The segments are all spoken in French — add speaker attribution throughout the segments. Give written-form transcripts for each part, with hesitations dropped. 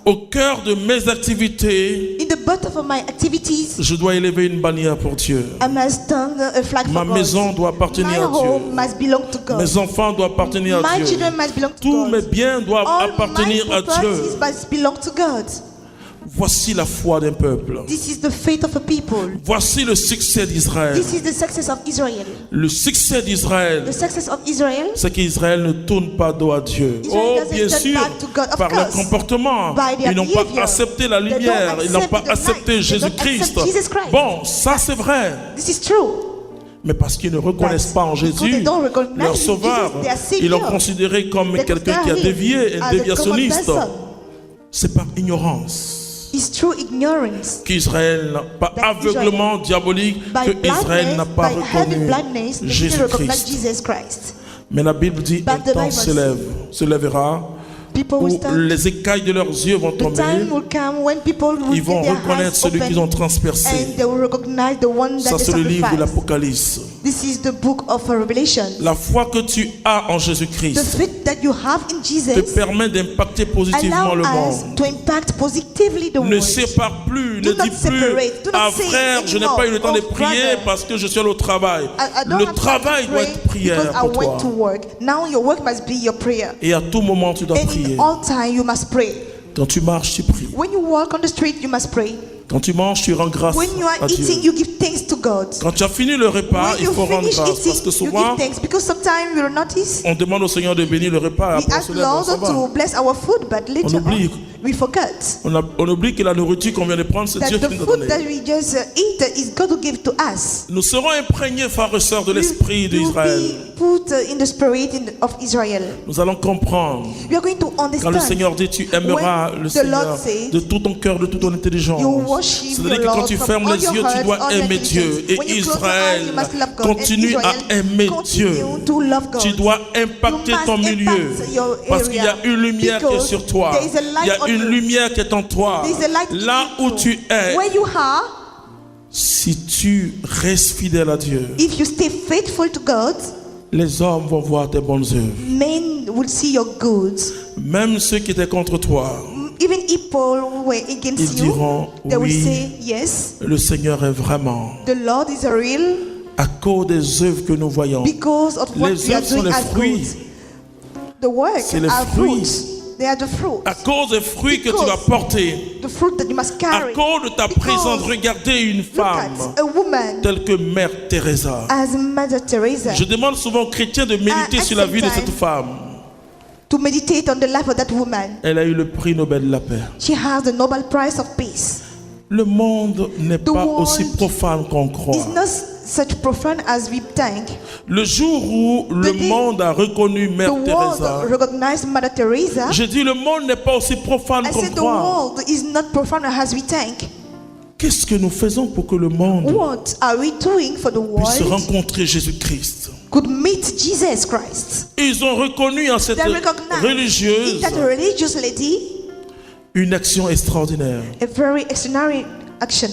Speaker 1: Au cœur de mes activités,
Speaker 2: In the butt of my activities,
Speaker 1: je dois élever une bannière pour Dieu.
Speaker 2: I must stand a flag
Speaker 1: Ma
Speaker 2: for
Speaker 1: maison
Speaker 2: God.
Speaker 1: doit appartenir
Speaker 2: My
Speaker 1: à Dieu.
Speaker 2: home must belong to God.
Speaker 1: Mes enfants doivent appartenir à
Speaker 2: My
Speaker 1: Dieu.
Speaker 2: children must belong to
Speaker 1: Tous
Speaker 2: God.
Speaker 1: mes biens doivent
Speaker 2: All
Speaker 1: appartenir
Speaker 2: my
Speaker 1: à Dieu.
Speaker 2: properties must belong to God.
Speaker 1: Voici la foi d'un peuple.
Speaker 2: This is the faith of a people.
Speaker 1: Voici le succès d'Israël.
Speaker 2: This is the success of Israel.
Speaker 1: Le succès d'Israël,
Speaker 2: The success of Israel.
Speaker 1: c'est qu'Israël ne tourne pas dos à Dieu.
Speaker 2: Israel
Speaker 1: Oh,
Speaker 2: doesn't
Speaker 1: bien
Speaker 2: turn
Speaker 1: sûr,
Speaker 2: back to God, of
Speaker 1: par leur
Speaker 2: course.
Speaker 1: comportement.
Speaker 2: By their
Speaker 1: Ils n'ont pas
Speaker 2: behavior.
Speaker 1: accepté la
Speaker 2: They don't
Speaker 1: lumière. Ils n'ont
Speaker 2: accept
Speaker 1: pas
Speaker 2: the
Speaker 1: accepté
Speaker 2: light. They don't
Speaker 1: Jésus-Christ.
Speaker 2: accept Jesus Christ.
Speaker 1: Bon, ça c'est vrai.
Speaker 2: This is true.
Speaker 1: Mais parce qu'ils ne reconnaissent pas en
Speaker 2: because
Speaker 1: Jésus
Speaker 2: they don't recognize
Speaker 1: leur sauveur,
Speaker 2: Jesus, their Savior.
Speaker 1: ils l'ont considéré comme
Speaker 2: They
Speaker 1: quelqu'un qui a
Speaker 2: consider him
Speaker 1: dévié, un
Speaker 2: as a
Speaker 1: déviationniste.
Speaker 2: common person.
Speaker 1: C'est par ignorance
Speaker 2: It's true ignorance.
Speaker 1: qu'Israël n'a pas
Speaker 2: That
Speaker 1: aveuglement diabolique
Speaker 2: By
Speaker 1: que Israël n'a
Speaker 2: blindness,
Speaker 1: pas
Speaker 2: by heavy
Speaker 1: reconnu
Speaker 2: blindness, they didn't recognize
Speaker 1: Jésus-Christ.
Speaker 2: Jesus Christ.
Speaker 1: Mais la Bible dit
Speaker 2: But
Speaker 1: un
Speaker 2: the
Speaker 1: temps
Speaker 2: Bible
Speaker 1: se lèvera
Speaker 2: People
Speaker 1: où
Speaker 2: will stand.
Speaker 1: les écailles de leurs yeux vont
Speaker 2: The
Speaker 1: tomber.
Speaker 2: time will come when people will
Speaker 1: Ils vont
Speaker 2: get their
Speaker 1: reconnaître
Speaker 2: hands
Speaker 1: celui
Speaker 2: open
Speaker 1: qu'ils ont transpercé.
Speaker 2: and they will recognize the one that
Speaker 1: Ça
Speaker 2: they
Speaker 1: c'est le livre de
Speaker 2: sacrificed.
Speaker 1: l'Apocalypse.
Speaker 2: This is the book of Revelation.
Speaker 1: La foi que tu as en
Speaker 2: The
Speaker 1: Jésus-Christ
Speaker 2: faith that you have in
Speaker 1: te
Speaker 2: Jesus
Speaker 1: permet d'impacter positivement
Speaker 2: allow
Speaker 1: le
Speaker 2: us
Speaker 1: monde.
Speaker 2: to impact positively the
Speaker 1: Ne
Speaker 2: world.
Speaker 1: sépare plus,
Speaker 2: Do
Speaker 1: ne
Speaker 2: not
Speaker 1: dis plus,
Speaker 2: separate. Do not
Speaker 1: ah
Speaker 2: say
Speaker 1: frère, je n'ai
Speaker 2: anymore,
Speaker 1: pas eu le temps de
Speaker 2: oh,
Speaker 1: prier
Speaker 2: brother,
Speaker 1: parce que je suis allé au travail.
Speaker 2: I don't
Speaker 1: Le
Speaker 2: have time to
Speaker 1: travail doit
Speaker 2: pray
Speaker 1: être prière
Speaker 2: because I
Speaker 1: pour
Speaker 2: went to
Speaker 1: toi.
Speaker 2: work. Now your work must be your prayer.
Speaker 1: Et à tout moment, tu dois
Speaker 2: And
Speaker 1: prier.
Speaker 2: in all time you must pray.
Speaker 1: Quand tu marches, tu pries.
Speaker 2: When you walk on the street, you must pray.
Speaker 1: Quand tu manges, tu rends grâce
Speaker 2: When you are
Speaker 1: à Dieu.
Speaker 2: eating, you give thanks to God.
Speaker 1: Quand tu as fini le repas,
Speaker 2: When
Speaker 1: il
Speaker 2: you
Speaker 1: faut rendre
Speaker 2: finish
Speaker 1: grâce.
Speaker 2: eating,
Speaker 1: Parce que
Speaker 2: you
Speaker 1: souvent,
Speaker 2: give thanks. Because sometimes we will notice
Speaker 1: on demande au Seigneur de bénir le repas.
Speaker 2: we
Speaker 1: Après, on
Speaker 2: ask
Speaker 1: se lève, on s'en
Speaker 2: Lord
Speaker 1: va.
Speaker 2: to bless our food, but later
Speaker 1: oublie.
Speaker 2: on, we forget
Speaker 1: On oublie que la nourriture qu'on vient de prendre, c'est
Speaker 2: that
Speaker 1: Dieu
Speaker 2: the
Speaker 1: qui nous a
Speaker 2: food
Speaker 1: donné.
Speaker 2: that we just eat is God who give to us.
Speaker 1: Nous serons imprégnés, frères et sœurs, de l'esprit
Speaker 2: You
Speaker 1: d'Israël.
Speaker 2: be put in the spirit of Israel.
Speaker 1: Nous allons comprendre.
Speaker 2: We are going to
Speaker 1: Quand le
Speaker 2: understand.
Speaker 1: Seigneur dit tu aimeras
Speaker 2: When
Speaker 1: le
Speaker 2: the
Speaker 1: Seigneur
Speaker 2: Lord says,
Speaker 1: de tout ton cœur, de toute ton intelligence.
Speaker 2: you worship
Speaker 1: C'est-à-dire
Speaker 2: your
Speaker 1: que quand
Speaker 2: Lord
Speaker 1: tu
Speaker 2: from
Speaker 1: fermes
Speaker 2: all
Speaker 1: les
Speaker 2: your
Speaker 1: yeux, tu
Speaker 2: heart,
Speaker 1: dois
Speaker 2: all your
Speaker 1: aimer Dieu.
Speaker 2: intelligence.
Speaker 1: Et
Speaker 2: When you close your
Speaker 1: Israël
Speaker 2: eyes, you must love God.
Speaker 1: continue
Speaker 2: And
Speaker 1: à
Speaker 2: Israel
Speaker 1: aimer Dieu.
Speaker 2: continue to love God.
Speaker 1: Tu dois impacter
Speaker 2: You must
Speaker 1: ton milieu.
Speaker 2: impact your
Speaker 1: Parce qu'il y a
Speaker 2: area.
Speaker 1: une lumière qui est
Speaker 2: Because
Speaker 1: sur toi.
Speaker 2: there is a light
Speaker 1: Il y a
Speaker 2: on
Speaker 1: une
Speaker 2: you.
Speaker 1: lumière qui est en toi.
Speaker 2: There is a light in
Speaker 1: Là
Speaker 2: you.
Speaker 1: où tu es,
Speaker 2: Where you are,
Speaker 1: si tu restes fidèle à Dieu,
Speaker 2: if you stay faithful to God,
Speaker 1: les hommes vont voir tes bonnes œuvres.
Speaker 2: men will see your goods.
Speaker 1: Même ceux qui étaient contre toi,
Speaker 2: Even people who were against
Speaker 1: ils
Speaker 2: you,
Speaker 1: diront,
Speaker 2: they will
Speaker 1: oui,
Speaker 2: say, yes,
Speaker 1: le Seigneur est vraiment.
Speaker 2: the Lord is real
Speaker 1: À cause des œuvres que nous voyons.
Speaker 2: because of what
Speaker 1: Les
Speaker 2: we are
Speaker 1: œuvres sont
Speaker 2: doing
Speaker 1: les
Speaker 2: as
Speaker 1: fruits.
Speaker 2: good. The work
Speaker 1: C'est les
Speaker 2: are
Speaker 1: fruits.
Speaker 2: fruits. They are the fruit.
Speaker 1: À cause des fruits que tu
Speaker 2: Because
Speaker 1: vas porter.
Speaker 2: The fruit that you must
Speaker 1: À
Speaker 2: carry.
Speaker 1: cause de ta
Speaker 2: Because
Speaker 1: présence, regardez une
Speaker 2: Look
Speaker 1: femme
Speaker 2: at a woman
Speaker 1: telle que Mère Teresa.
Speaker 2: as Mother Teresa
Speaker 1: Je demande souvent aux chrétiens de méditer sur la vie de cette femme.
Speaker 2: to meditate on the life of that woman.
Speaker 1: Elle a eu le prix Nobel de la paix.
Speaker 2: She has the Nobel Prize of Peace.
Speaker 1: Le monde n'est
Speaker 2: The
Speaker 1: pas
Speaker 2: world
Speaker 1: aussi profane qu'on croit.
Speaker 2: It's not such profound as we think.
Speaker 1: Le jour où le
Speaker 2: day
Speaker 1: monde a reconnu Mère
Speaker 2: The
Speaker 1: Teresa,
Speaker 2: world recognized Mother Teresa.
Speaker 1: je dis le monde n'est pas aussi profane
Speaker 2: I
Speaker 1: qu'on
Speaker 2: said the
Speaker 1: croit.
Speaker 2: world is not profound as we think.
Speaker 1: Qu'est-ce que nous faisons pour que le monde
Speaker 2: What are we doing for the
Speaker 1: puisse
Speaker 2: world
Speaker 1: rencontrer Jésus-Christ?
Speaker 2: could meet Jesus Christ?
Speaker 1: Ils ont reconnu en cette
Speaker 2: They recognized
Speaker 1: religieuse
Speaker 2: in that religious lady
Speaker 1: une action extraordinaire.
Speaker 2: a very extraordinary action.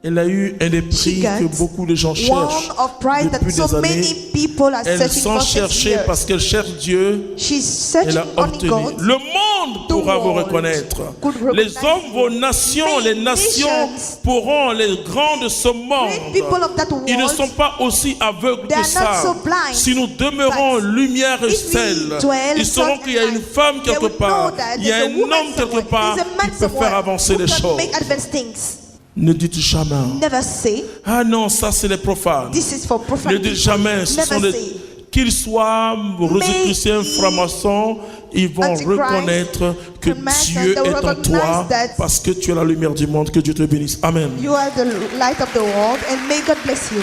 Speaker 1: Elle a eu un des prix
Speaker 2: She got
Speaker 1: que beaucoup de gens
Speaker 2: One
Speaker 1: cherchent
Speaker 2: of prize that
Speaker 1: depuis
Speaker 2: so
Speaker 1: des
Speaker 2: many
Speaker 1: années.
Speaker 2: people are
Speaker 1: Elle
Speaker 2: searching
Speaker 1: sans
Speaker 2: for 6
Speaker 1: chercher
Speaker 2: years.
Speaker 1: parce qu'elle cherche Dieu.
Speaker 2: She's
Speaker 1: Elle
Speaker 2: searching
Speaker 1: a
Speaker 2: only
Speaker 1: obtenu.
Speaker 2: God.
Speaker 1: Le monde
Speaker 2: The
Speaker 1: pourra vous
Speaker 2: world
Speaker 1: reconnaître.
Speaker 2: could
Speaker 1: Les
Speaker 2: recognize
Speaker 1: hommes, vos nations,
Speaker 2: Many
Speaker 1: les nations
Speaker 2: nations,
Speaker 1: pourront, les grands de ce
Speaker 2: Great
Speaker 1: monde.
Speaker 2: people of that world,
Speaker 1: Ils ne sont pas aussi aveugles
Speaker 2: they
Speaker 1: que
Speaker 2: are
Speaker 1: ça.
Speaker 2: not so blind.
Speaker 1: Si nous demeurons
Speaker 2: But
Speaker 1: lumière et
Speaker 2: if we
Speaker 1: sel,
Speaker 2: dwell
Speaker 1: ils sauront
Speaker 2: salt
Speaker 1: qu'il y a
Speaker 2: and
Speaker 1: une
Speaker 2: light,
Speaker 1: femme
Speaker 2: they
Speaker 1: quelque
Speaker 2: will know
Speaker 1: part,
Speaker 2: that
Speaker 1: il y a
Speaker 2: there's
Speaker 1: un
Speaker 2: a woman
Speaker 1: homme quelque
Speaker 2: somewhere,
Speaker 1: part
Speaker 2: there's a man
Speaker 1: qui peut
Speaker 2: somewhere
Speaker 1: faire avancer
Speaker 2: who
Speaker 1: les
Speaker 2: can
Speaker 1: choses.
Speaker 2: make advanced things.
Speaker 1: Ne dites jamais,
Speaker 2: Never say,
Speaker 1: ah non, ça c'est les profanes.
Speaker 2: this is for
Speaker 1: Ne
Speaker 2: profane
Speaker 1: dites
Speaker 2: people.
Speaker 1: jamais, ce sont
Speaker 2: Never
Speaker 1: des...
Speaker 2: say.
Speaker 1: Qu'ils soient rosicruciens, francs-maçons, ils vont
Speaker 2: Antichrist,
Speaker 1: reconnaître que
Speaker 2: Freemason,
Speaker 1: Dieu
Speaker 2: they will
Speaker 1: est en
Speaker 2: recognize
Speaker 1: toi
Speaker 2: that
Speaker 1: parce que tu es la lumière du monde. Que Dieu te bénisse. Amen.
Speaker 2: You are the light of the world, and may God bless you.